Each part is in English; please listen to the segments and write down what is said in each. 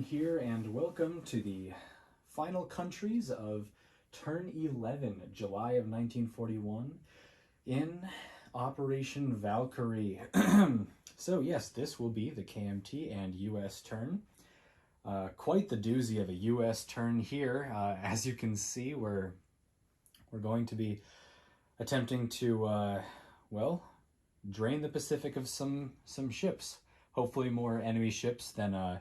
here, and welcome to the final countries of turn 11, July of 1941, in Operation Valkyrie. So yes, this will be the KMT and US turn. Quite the doozy of a US turn here. As you can see, we're going to be attempting to, well, drain the Pacific of some ships. Hopefully more enemy ships than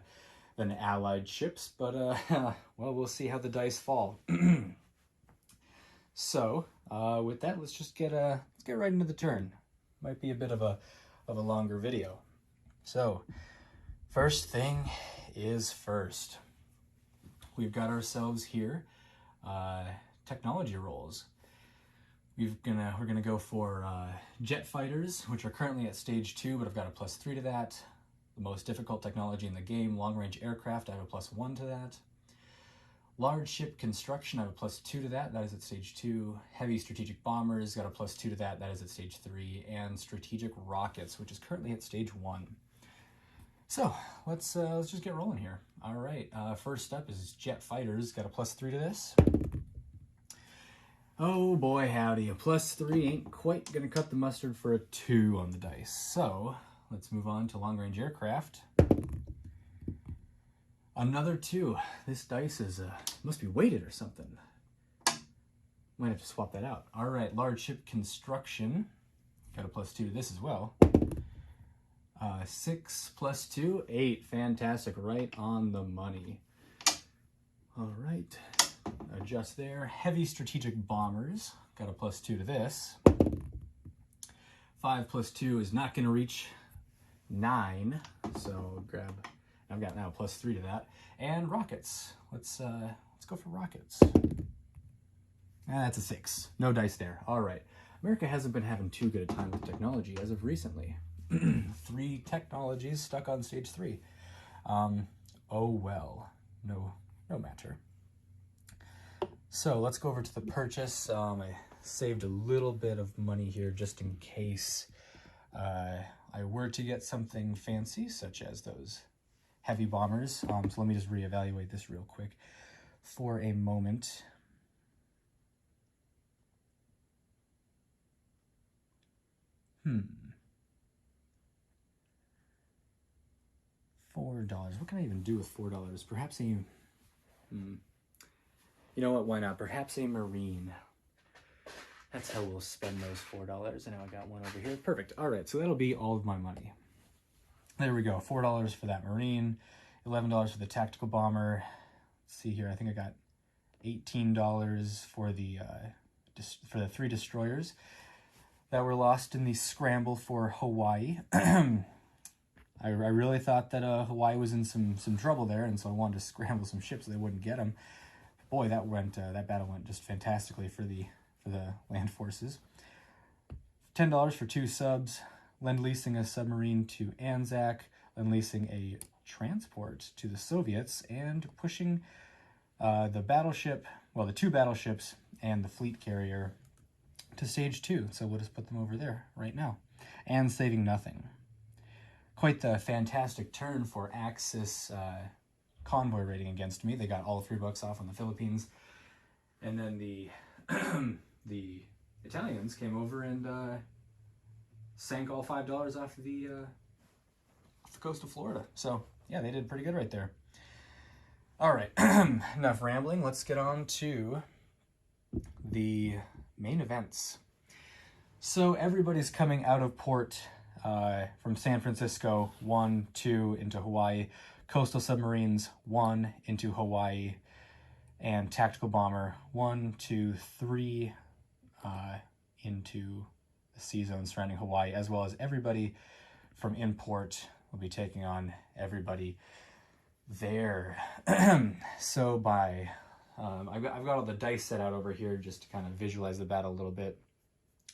allied ships, but well, we'll see how the dice fall. So with that, let's get right into the turn. Might be a bit of a longer video. So first thing is first. We've got ourselves here technology rolls. We're gonna go for jet fighters, which are currently at stage 2, but I've got a +3 to that. The most difficult technology in the game, long-range aircraft, I have a +1 to that. Large ship construction, I have a +2 to that. That is at stage 2. Heavy strategic bombers, got a +2 to that. That is at stage 3. And strategic rockets, which is currently at stage 1. So let's just get rolling here. All right, first up is jet fighters. Got a +3 to this. Oh boy, howdy, a +3 ain't quite gonna cut the mustard for a 2 on the dice. So let's move on to long-range aircraft. Another 2. This dice is must be weighted or something. Might have to swap that out. All right, large ship construction. Got a +2 to this as well. 6 + 2, 8. Fantastic, right on the money. All right. Adjust there. Heavy strategic bombers. Got a +2 to this. 5 + 2 is not going to reach 9. So I've got now a +3 to that. And rockets. Let's go for rockets. That's a 6. No dice there. All right. America hasn't been having too good a time with technology as of recently. 3 technologies stuck on stage 3. Oh well. No matter. So let's go over to the purchase. I saved a little bit of money here just in case I were to get something fancy, such as those heavy bombers. So let me just reevaluate this real quick for a moment. $4. What can I even do with $4? Perhaps a... You know what, why not? Perhaps a Marine. That's how we'll spend those $4. And now I got one over here. Perfect. All right, so that'll be all of my money. There we go. $4 for that Marine. $11 for the tactical bomber. Let's see here. I think I got $18 for the 3 destroyers that were lost in the scramble for Hawaii. I really thought that Hawaii was in some trouble there, and so I wanted to scramble some ships so they wouldn't get them. Boy, that battle went just fantastically for the land forces. $10 for 2 subs, lend-leasing a submarine to Anzac, lend-leasing a transport to the Soviets, and pushing the 2 battleships and the fleet carrier to stage 2. So we'll just put them over there right now, and saving nothing. Quite the fantastic turn for Axis convoy raiding against me. They got all $3 off on the Philippines, and then the Italians came over and sank all $5 off the coast of Florida. So yeah, they did pretty good right there. All right, enough rambling. Let's get on to the main events. So everybody's coming out of port from San Francisco, 1, 2 into Hawaii. Coastal submarines, 1 into Hawaii, and tactical bomber, 1, 2, 3 into the sea zone surrounding Hawaii, as well as everybody from in-port will be taking on everybody there. So I've got all the dice set out over here just to kind of visualize the battle a little bit.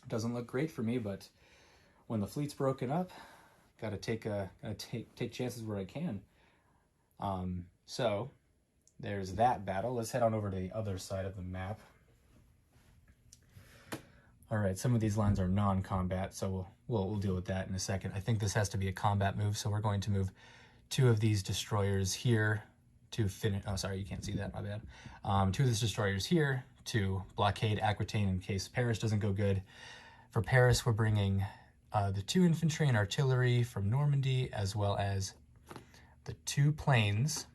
Doesn't look great for me, but when the fleet's broken up, gotta take chances where I can. So there's that battle. Let's head on over to the other side of the map. All right, some of these lines are non-combat, so we'll deal with that in a second. I think this has to be a combat move, so we're going to move 2 of these destroyers here to finish. Oh, sorry, you can't see that. My bad. 2 of the destroyers here to blockade Aquitaine in case Paris doesn't go good. For Paris, we're bringing the 2 infantry and artillery from Normandy, as well as the 2 planes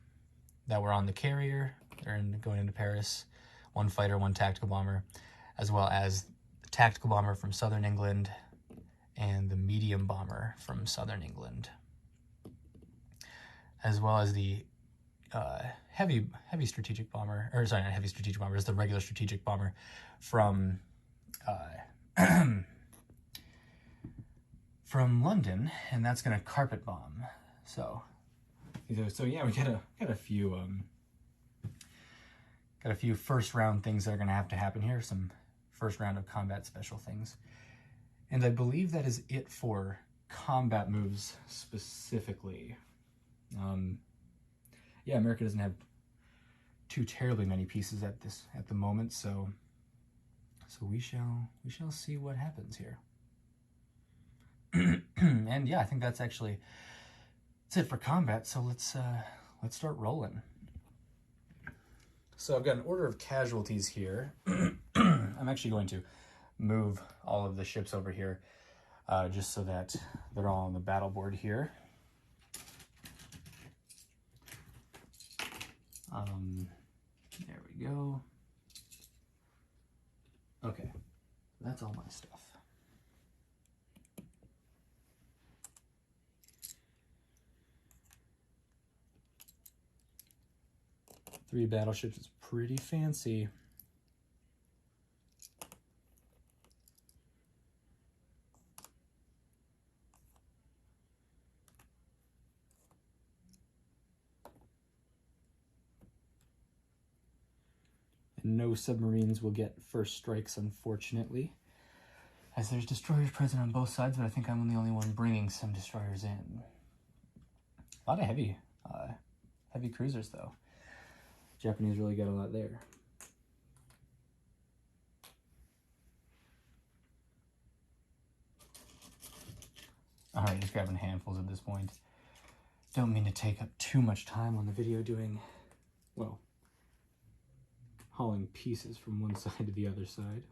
that were on the carrier. They're going into Paris. 1 fighter, 1 tactical bomber, as well as the tactical bomber from southern England and the medium bomber from southern England, as well as the heavy strategic bomber, or sorry, not heavy strategic bomber, it's the regular strategic bomber from from London, and that's going to carpet bomb. So yeah, we got a few first round things that are going to happen here. Some first round of combat special things, and I believe that is it for combat moves specifically. Yeah, America doesn't have too terribly many pieces at the moment, so we shall see what happens here. And yeah, I think that's it for combat. So let's start rolling. So I've got an order of casualties here. I'm actually going to move all of the ships over here, just so that they're all on the battle board here. There we go. Okay, that's all my stuff. Three battleships is pretty fancy. And no submarines will get first strikes, unfortunately, as there's destroyers present on both sides, but I think I'm the only one bringing some destroyers in. A lot of heavy cruisers, though. Japanese really got a lot there. All right, just grabbing handfuls at this point. Don't mean to take up too much time on the video doing, well, hauling pieces from one side to the other side.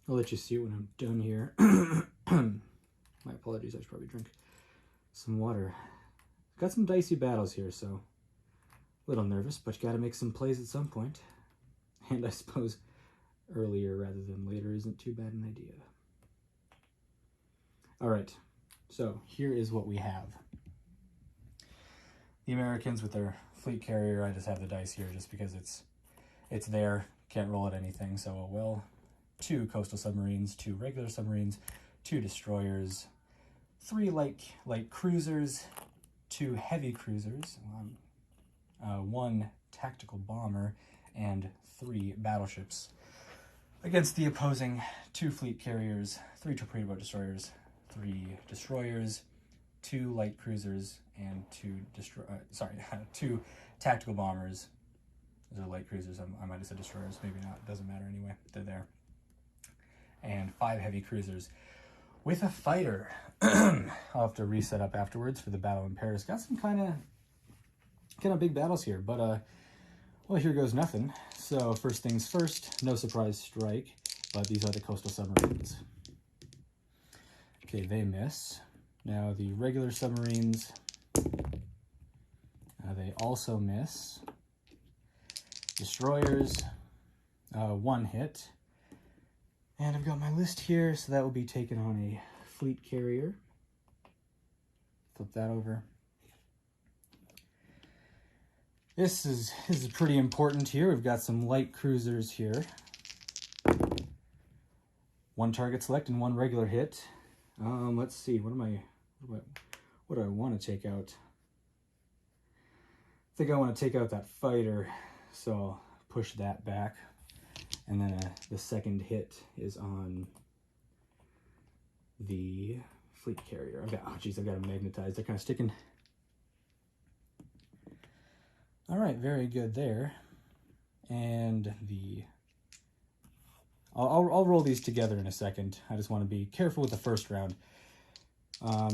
I'll let you see it when I'm done here. My apologies, I should probably drink some water. Got some dicey battles here, so a little nervous, but you gotta make some plays at some point. And I suppose earlier rather than later isn't too bad an idea. All right, so here is what we have. The Americans with their fleet carrier, I just have the dice here just because it's there, can't roll at anything, so well. 2 coastal submarines, 2 regular submarines, 2 destroyers, 3 light cruisers, 2 heavy cruisers, 1 tactical bomber, and 3 battleships against the opposing 2 fleet carriers, 3 torpedo boat destroyers, 3 destroyers, 2 light cruisers, and 2 tactical bombers. Those are light cruisers. I might have said destroyers, maybe not. It doesn't matter anyway. They're there. And 5 heavy cruisers with a fighter. I'll have to reset up afterwards for the battle in Paris. Got some kind of big battles here, but well, here goes nothing. So first things first, no surprise strike, but these are the coastal submarines. Okay, they miss. Now the regular submarines, they also miss. Destroyers, 1 hit. And I've got my list here, so that will be taken on a fleet carrier. Flip that over. This is pretty important here. We've got some light cruisers here. 1 target select and 1 regular hit. Let's see, what do I want to take out? I think I want to take out that fighter, so I'll push that back. And then the second hit is on the fleet carrier. I've got them magnetized. They're kind of sticking. All right, very good there. And the I'll roll these together in a second. I just want to be careful with the first round.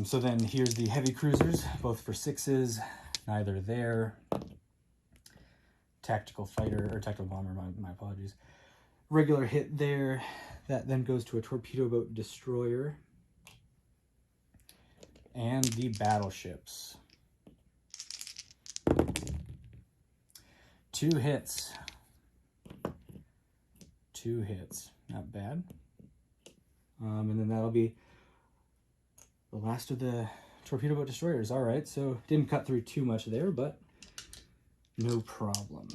So then here's the heavy cruisers, both for 6s, neither there. Tactical fighter, or tactical bomber, my apologies. Regular hit there. That then goes to a torpedo boat destroyer. And the battleships. 2 hits. 2 hits. Not bad. And then that'll be the last of the torpedo boat destroyers. All right, so didn't cut through too much there, but no problem.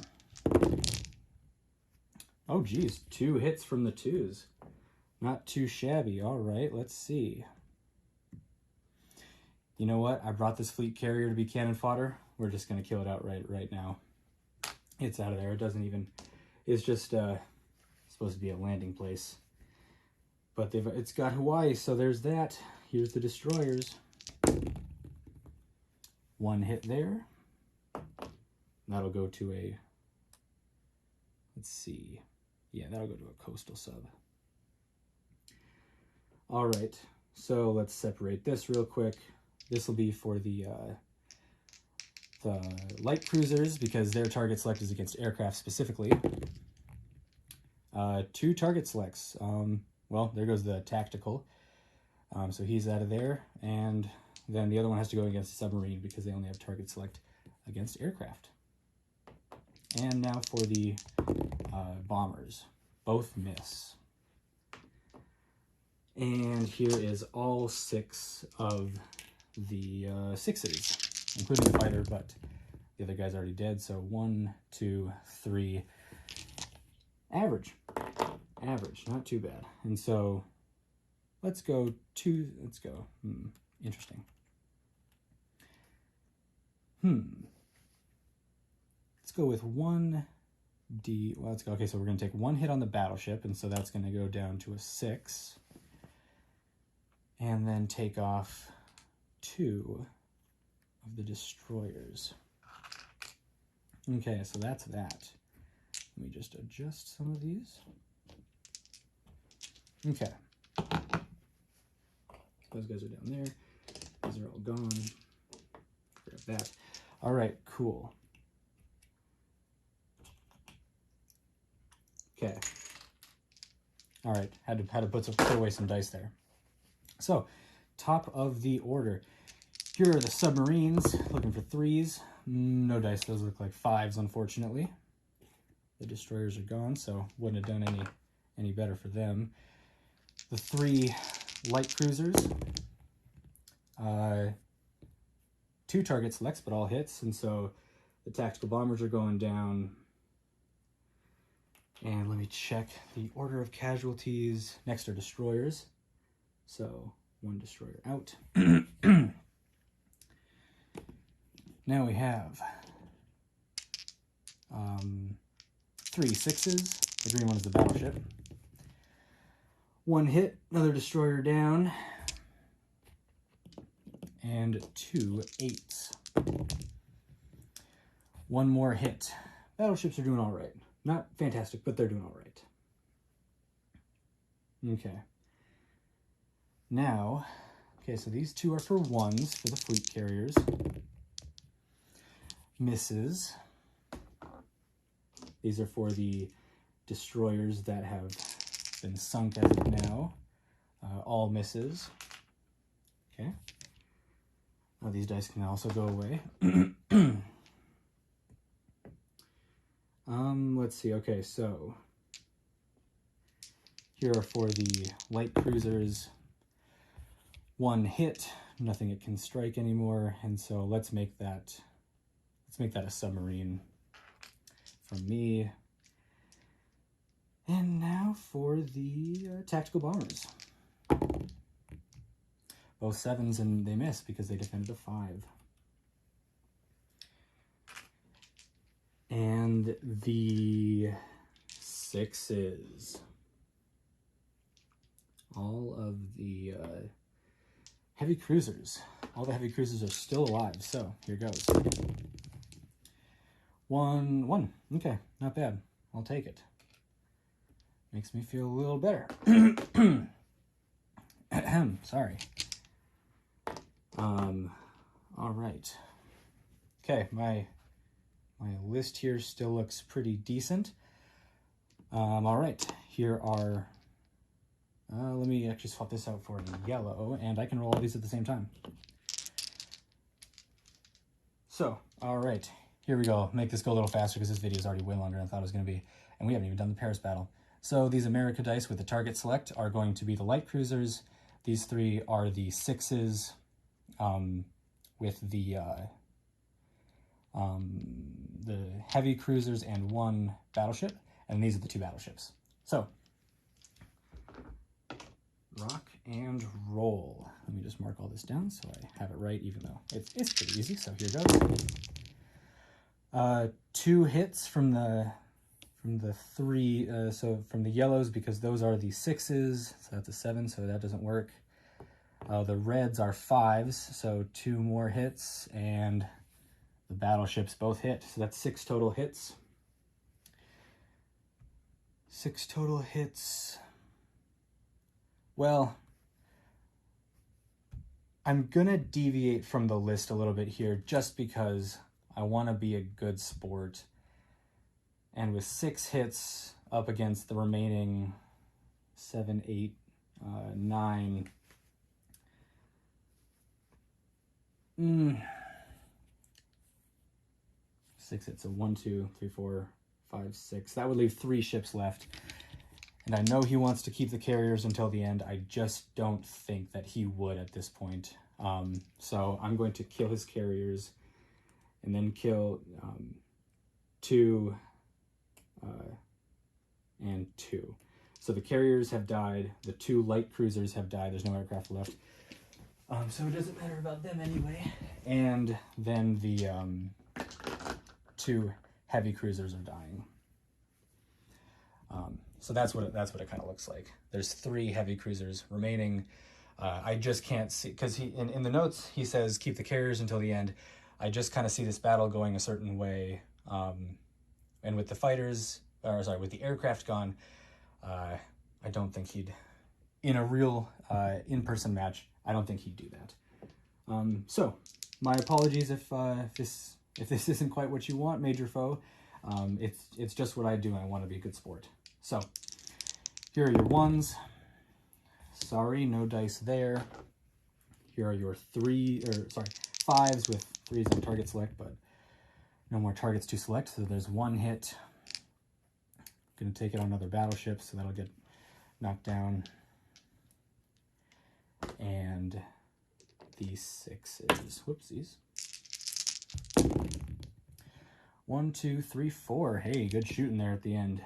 Oh, geez, 2 hits from the 2s. Not too shabby. All right, let's see. You know what? I brought this fleet carrier to be cannon fodder. We're just going to kill it outright right now. It's out of there. It doesn't even... It's just supposed to be a landing place. But it's got Hawaii, so there's that. Here's the destroyers. 1 hit there. That'll go to a... Let's see. Yeah, that'll go to a coastal sub. All right, so let's separate this real quick. This will be for the light cruisers because their target select is against aircraft specifically. 2 target selects. Well, there goes the tactical. So he's out of there. And then the other one has to go against a submarine because they only have target select against aircraft. And now for the bombers. Both miss. And here is all 6 of the 6s, including the fighter, but the other guy's already dead. So 1, 2, 3. Average. Average, not too bad. And so let's go. Interesting. Let's go with 1D. Well, let's go. Okay, so we're going to take 1 hit on the battleship, and so that's going to go down to a 6. And then take off 2 of the destroyers. Okay, so that's that. Let me just adjust some of these. Okay. Those guys are down there. These are all gone. Grab that. All right, cool. Okay. All right, had to put away some dice there. So, top of the order. Here are the submarines, looking for 3s. No dice, those look like 5s, unfortunately. The destroyers are gone, so wouldn't have done any better for them. The 3 light cruisers. 2 target selects, but all hits, and so the tactical bombers are going down. And let me check the order of casualties. Next are destroyers. So 1 destroyer out. Now we have 3 6s. The green one is the battleship. 1 hit, another destroyer down. And 2 8s. 1 more hit. Battleships are doing all right. Not fantastic, but they're doing all right. Okay. Now, okay, so these 2 are for 1s for the fleet carriers. Misses. These are for the destroyers that have been sunk as of now. All misses. Okay. Now these dice can also go away. Let's see. Okay, so here are for the light cruisers. 1 hit, nothing it can strike anymore, and so let's make that a submarine from me. And now for the tactical bombers. Both 7s, and they miss because they defended a 5. And the 6s. All of the heavy cruisers. All the heavy cruisers are still alive, so here goes. 1. Okay, not bad. I'll take it. Makes me feel a little better. Sorry. All right. Okay, my list here still looks pretty decent. All right, here are, let me actually swap this out for yellow, and I can roll all these at the same time. So, all right, here we go. Make this go a little faster because this video is already way longer than I thought it was going to be, and we haven't even done the Paris battle. So these America dice with the target select are going to be the light cruisers. These three are the sixes with the heavy cruisers and one battleship, and these are the two battleships. So, rock and roll. Let me just mark all this down so I have it right, even though it's pretty easy. So here goes. 2 hits from the three, so from the yellows, because those are the sixes, so that's a 7, so that doesn't work. The reds are 5s, so 2 more hits, and the battleships both hit, so that's 6 total hits. 6 total hits. Well, I'm gonna deviate from the list a little bit here just because I want to be a good sport. And with 6 hits up against the remaining 7, 8, 9. 6 hits, so 1, 2, 3, 4, 5, 6. That would leave 3 ships left. And I know he wants to keep the carriers until the end. I just don't think that he would at this point. So I'm going to kill his carriers and then kill 2 and 2. So the carriers have died. The 2 light cruisers have died. There's no aircraft left. So it doesn't matter about them anyway. And then the 2 heavy cruisers are dying. So that's what it kind of looks like. There's 3 heavy cruisers remaining. I just can't see, because he in the notes he says keep the carriers until the end. I just kind of see this battle going a certain way, and with the fighters, or sorry, with the aircraft gone, I don't think he'd, in a real in-person match, I don't think he'd do that. So my apologies if this isn't quite what you want, Major Foe. It's just what I do, and I want to be a good sport. So here are your 1s. Sorry, no dice there. Here are your 5s with 3s on target select, but no more targets to select. So there's 1 hit. Gonna take it on another battleship, so that'll get knocked down. And the 6s. Whoopsies. 1, 2, 3, 4. Hey, good shooting there at the end.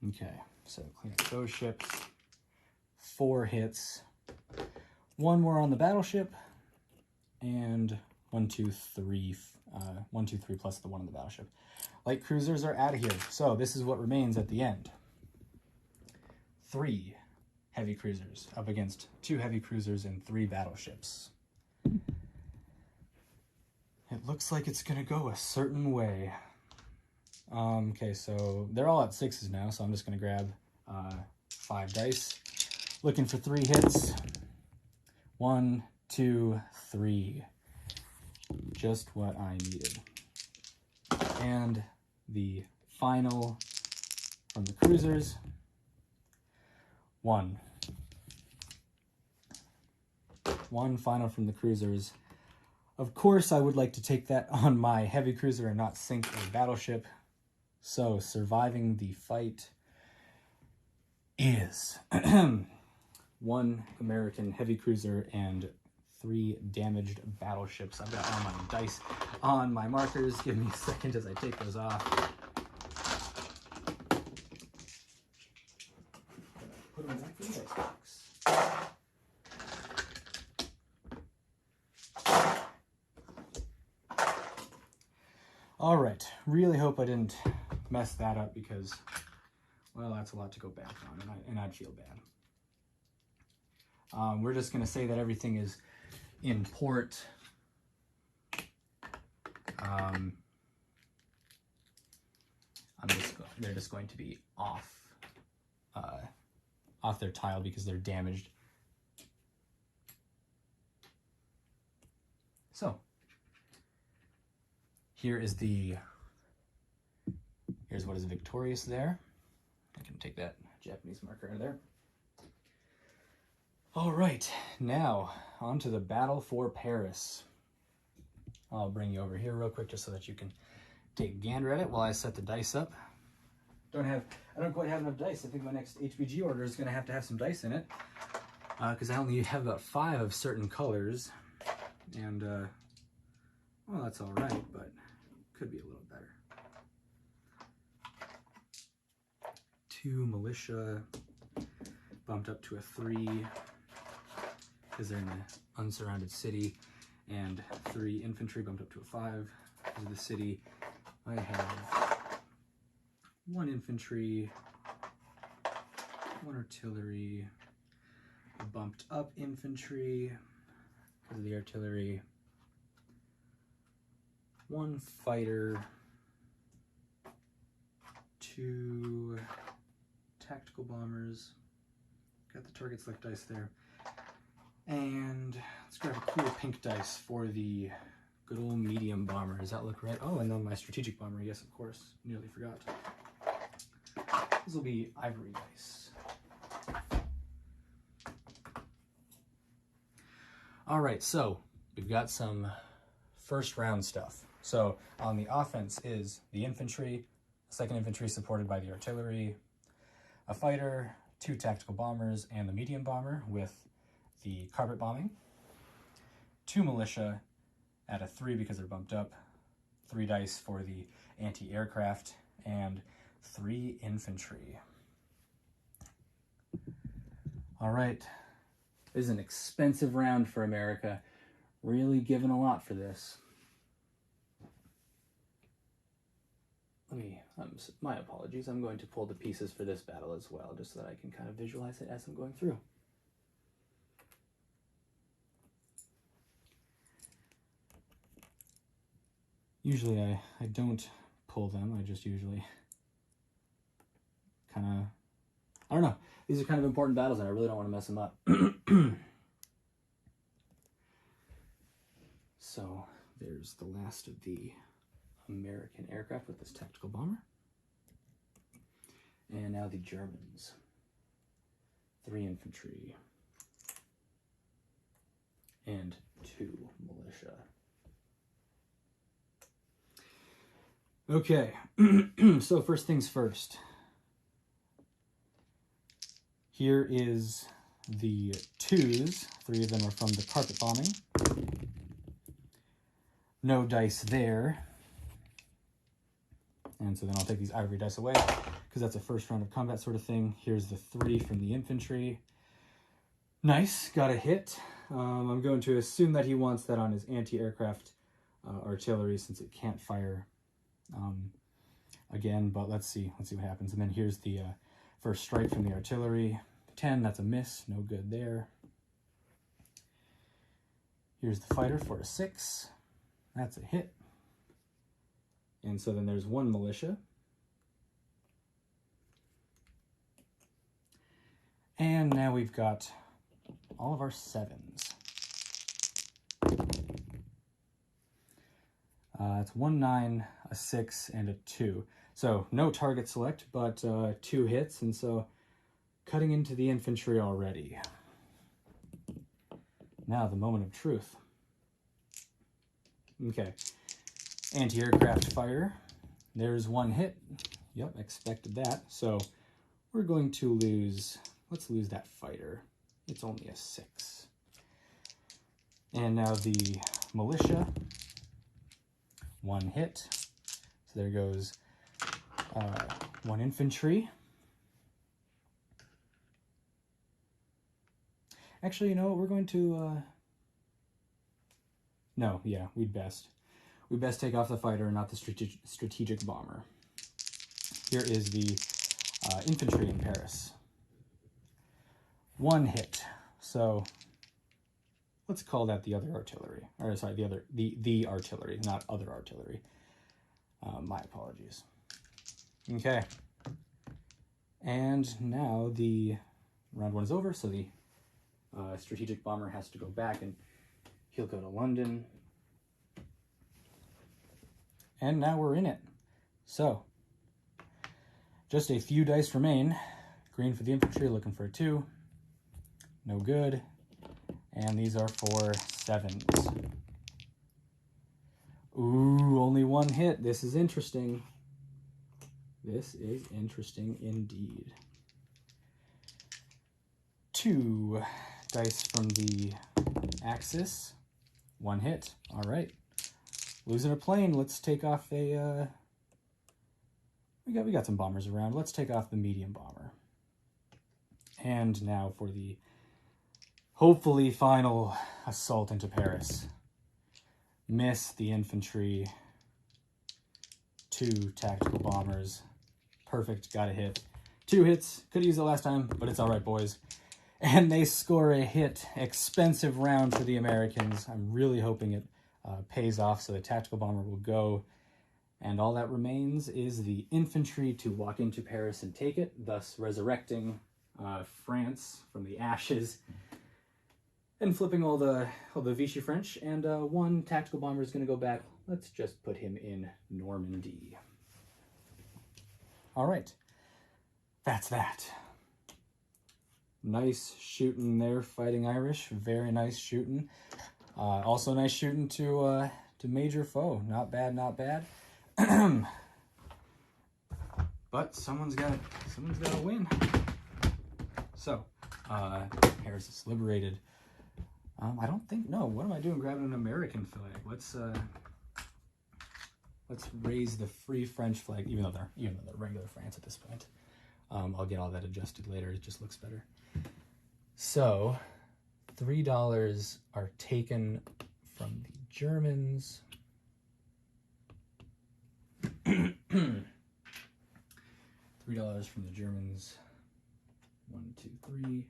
Okay, so clean up those ships. 4 hits. 1 more on the battleship. And 1, 2, 3. 1, 2, 3 plus the 1 on the battleship. Light cruisers are out of here. So this is what remains at the end. 3 heavy cruisers up against 2 heavy cruisers and 3 battleships. It looks like it's gonna go a certain way. Okay, so they're all at 6s now, so I'm just gonna grab 5 dice. Looking for 3 hits. 1, 2, 3. Just what I needed. And the final from the cruisers. 1. 1 final from the cruisers. Of course, I would like to take that on my heavy cruiser and not sink a battleship. So, surviving the fight is 1 American heavy cruiser and 3 damaged battleships. I've got all my dice on my markers. Give me a second as I take those off. Put them back in the dice box. All right, really hope I didn't mess that up because, well, that's a lot to go back on, and I'd feel bad. We're just going to say that everything is in port. I'm just going they're just going to be off their tile because they're damaged. So here's what is victorious there. I can take that Japanese marker out of there. All right, now on to the battle for Paris. I'll bring you over here real quick just so that you can take a gander at it while I set the dice up. I don't quite have enough dice. I think my next HBG order is going to have some dice in it because I only have about 5 of certain colors, and well, that's all right, but could be a little better. 2 militia bumped up to a 3 because they're in an unsurrounded city, and 3 infantry bumped up to a 5 because of the city. I have 1 infantry, 1 artillery, a bumped up infantry because of the artillery, 1 fighter, 2 tactical bombers, got the target select dice there, and let's grab a cool pink dice for the good old medium bomber. Does that look right? Oh, and then my strategic bomber, yes, of course, nearly forgot. This will be ivory dice. All right, so we've got some first round stuff. So on the offense is the infantry, 2nd infantry supported by the artillery, a fighter, 2 tactical bombers, and the medium bomber with the carpet bombing, 2 militia at a 3 because they're bumped up, 3 dice for the anti-aircraft, and 3 infantry. All right, this is an expensive round for America. Really giving a lot for this. My apologies. I'm going to pull the pieces for this battle as well, just so that I can kind of visualize it as I'm going through. Usually I don't pull them. I just usually kind of, I don't know. These are kind of important battles and I really don't want to mess them up. So there's the last of the American aircraft with this tactical bomber. And now the Germans. 3 infantry. And 2 militia. Okay, so first things first. Here is the 2s. 3 of them are from the carpet bombing. No dice there. And so then I'll take these ivory dice away because that's a first round of combat sort of thing. Here's the 3 from the infantry. Nice, got a hit. I'm going to assume that he wants that on his anti-aircraft artillery since it can't fire again, but let's see what happens. And then here's the first strike from the artillery. 10, that's a miss, no good there. Here's the fighter for a 6. That's a hit. And so then there's 1 militia. And now we've got all of our 7s. It's 1, 9, a 6, and a 2. So no target select, but 2 hits, and so cutting into the infantry already. Now the moment of truth. Okay, anti-aircraft fire. There's 1 hit. Yep, expected that. So we're going to lose, let's lose that fighter. It's only a 6. And now the militia. 1 hit. So there goes 1 infantry. Actually, you know what? We're going to... No, yeah, we'd best take off the fighter and not the strategic bomber. Here is the infantry in Paris. 1 hit. So let's call that the other artillery. Or sorry, the artillery, not other artillery. My apologies. Okay, And now the round one is over, so the strategic bomber has to go back, and he'll go to London. And now we're in it. So, just a few dice remain. Green for the infantry, looking for a 2. No good. And these are for 7s. Ooh, only 1 hit. This is interesting. This is interesting indeed. 2 dice from the Axis. 1 hit. All right. Losing a plane. Let's take off a... We got some bombers around. Let's take off the medium bomber. And now for the hopefully final assault into Paris. Miss the infantry. 2 tactical bombers. Perfect, got a hit. 2 hits, could have used it last time, but it's all right, boys. And they score a hit. Expensive round for the Americans. I'm really hoping it pays off, so the tactical bomber will go. And all that remains is the infantry to walk into Paris and take it, thus resurrecting France from the ashes and flipping all the Vichy French. And 1 tactical bomber is going to go back. Let's just put him in Normandy. All right, that's that. Nice shooting there, Fighting Irish. Very nice shooting. Also nice shooting to Major Foe. Not bad, not bad. But someone's got to win. So, Paris is liberated. I don't think, no, what am I doing grabbing an American flag? Let's raise the Free French flag, even though they're regular France at this point. I'll get all that adjusted later. It just looks better. So, $3 are taken from the Germans. $3 from the Germans. 1, 2, 3.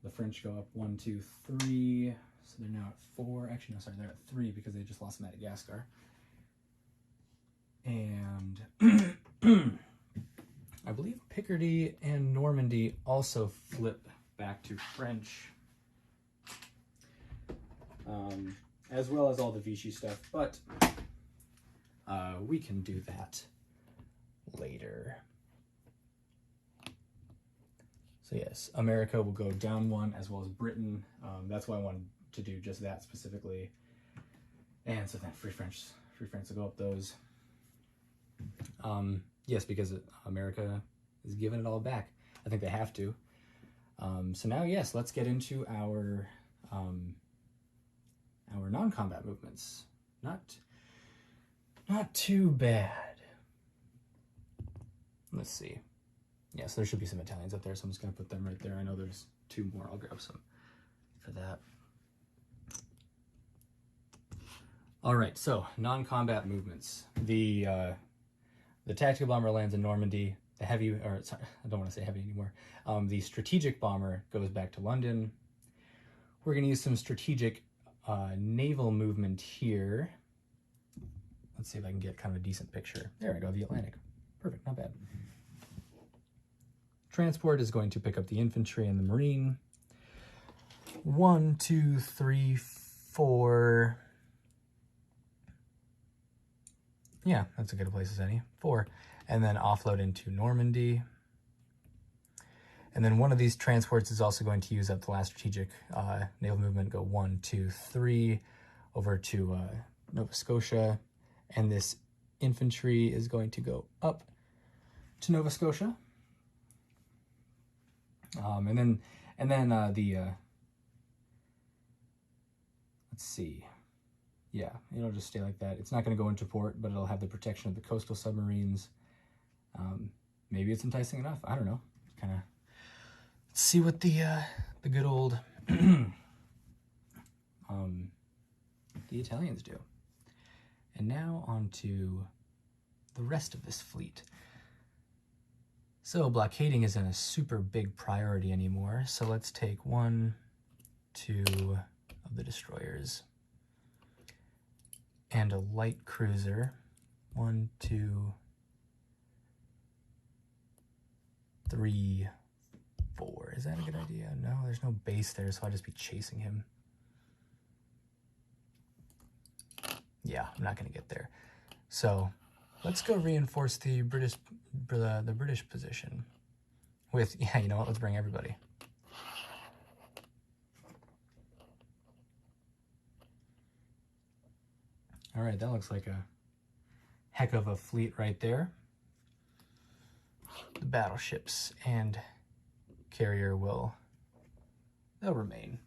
The French go up 1, 2, 3. So they're now at 4. Actually, no, sorry, they're at 3 because they just lost Madagascar. And I believe Picardy and Normandy also flip back to French, as well as all the Vichy stuff, but we can do that later. So yes, America will go down 1, as well as Britain. That's why I wanted to do just that specifically. And so then Free France will go up those. Yes, because America is giving it all back. I think they have to. So now, yes, let's get into our non-combat movements. Not too bad. Let's see. Yes, there should be some Italians up there, so I'm just going to put them right there. I know there's 2 more. I'll grab some for that. All right, so non-combat movements. The tactical bomber lands in Normandy. The heavy, or sorry, I don't want to say heavy anymore. The strategic bomber goes back to London. We're going to use some strategic naval movement here. Let's see if I can get kind of a decent picture. There we go, the Atlantic. Perfect, not bad. Transport is going to pick up the infantry and the marine. 1, 2, 3, 4. Yeah, that's as good a place as any. 4. And then offload into Normandy. And then one of these transports is also going to use up the last strategic naval movement, go 1, 2, 3 over to Nova Scotia. And this infantry is going to go up to Nova Scotia. And then let's see. Yeah, it'll just stay like that. It's not going to go into port, but it'll have the protection of the coastal submarines. Maybe it's enticing enough. I don't know. Kind of see what the good old the Italians do. And now on to the rest of this fleet. So blockading isn't a super big priority anymore. So let's take 1, 2 of the destroyers and a light cruiser. 1, 2, 3, 4. Is that a good idea? No, there's no base there, so I'll just be chasing him. Yeah, I'm not going to get there. So let's go reinforce the British position with, yeah, you know what? Let's bring everybody. All right, that looks like a heck of a fleet right there. The battleships and carrier they'll remain.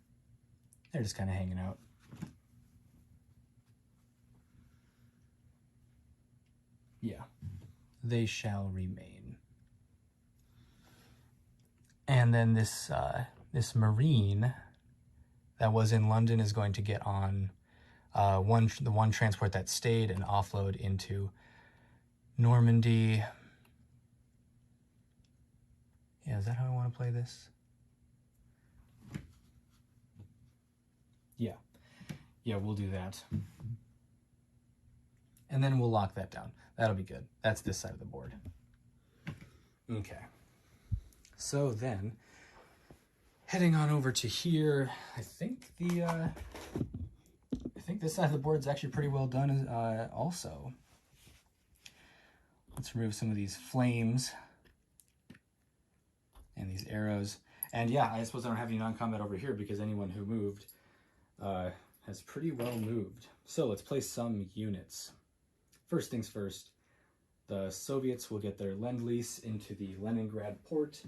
They're just kind of hanging out. Yeah, they shall remain. And then this Marine that was in London is going to get on the one transport that stayed and offload into Normandy. Yeah, is that how I want to play this? Yeah, we'll do that. And then we'll lock that down. That'll be good. That's this side of the board. Okay. So then, heading on over to here, I think this side of the board is actually pretty well done also. Let's remove some of these flames and these arrows. And yeah, I suppose I don't have any non-combat over here because anyone who moved has pretty well moved. So let's place some units. First things first, the Soviets will get their Lend-Lease into the Leningrad port.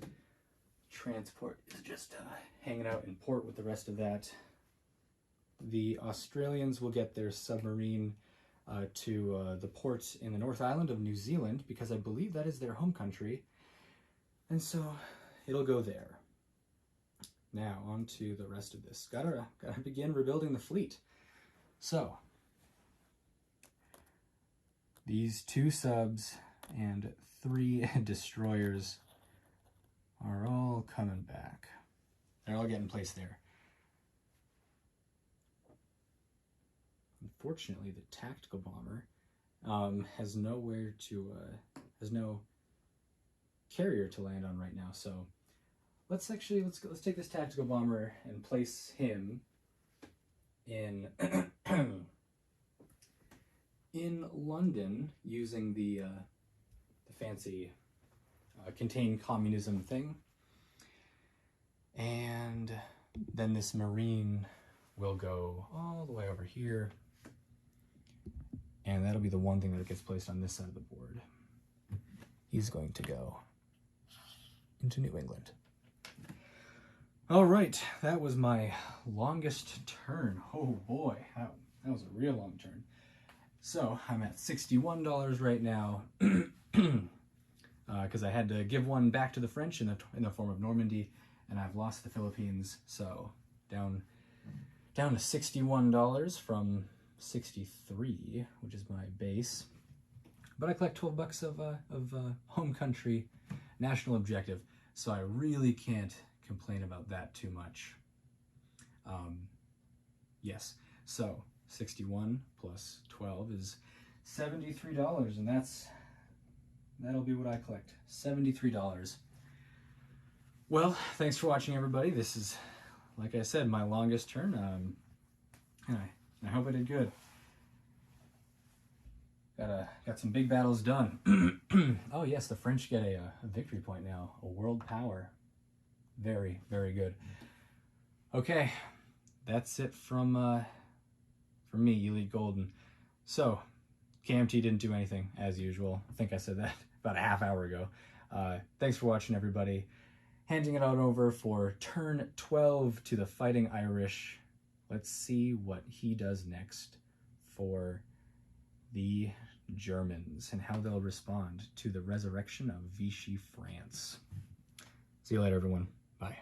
Transport is just hanging out in port with the rest of that. The Australians will get their submarine to the port in the North Island of New Zealand because I believe that is their home country. And so it'll go there. Now on to the rest of this. Gotta begin rebuilding the fleet. So these 2 subs and 3 destroyers are all coming back. They're all getting placed there. Unfortunately, the tactical bomber has nowhere to has no carrier to land on right now. So let's take this tactical bomber and place him in in London using the fancy contain communism thing. And then this Marine will go all the way over here. And that'll be the one thing that gets placed on this side of the board. He's going to go into New England. All right, that was my longest turn. Oh boy, that was a real long turn. So I'm at $61 right now because I had to give one back to the French in the form of Normandy, and I've lost the Philippines, so down to $61 from 63, which is my base. But I collect 12 bucks of home country national objective, so I really can't complain about that too much. Yes, so 61 plus 12 is $73, and that'll be what I collect, $73. Well, thanks for watching, everybody. This is, like I said, my longest turn. And I hope I did good. Got some big battles done. Oh yes, the French get a victory point now, a world power. Very, very good. Okay, that's it from me, Elite Golden. So, KMT didn't do anything, as usual. I think I said that about a half hour ago. Thanks for watching, everybody. Handing it on over for turn 12 to the Fighting Irish. Let's see what he does next for the Germans and how they'll respond to the resurrection of Vichy France. See you later, everyone. Bye.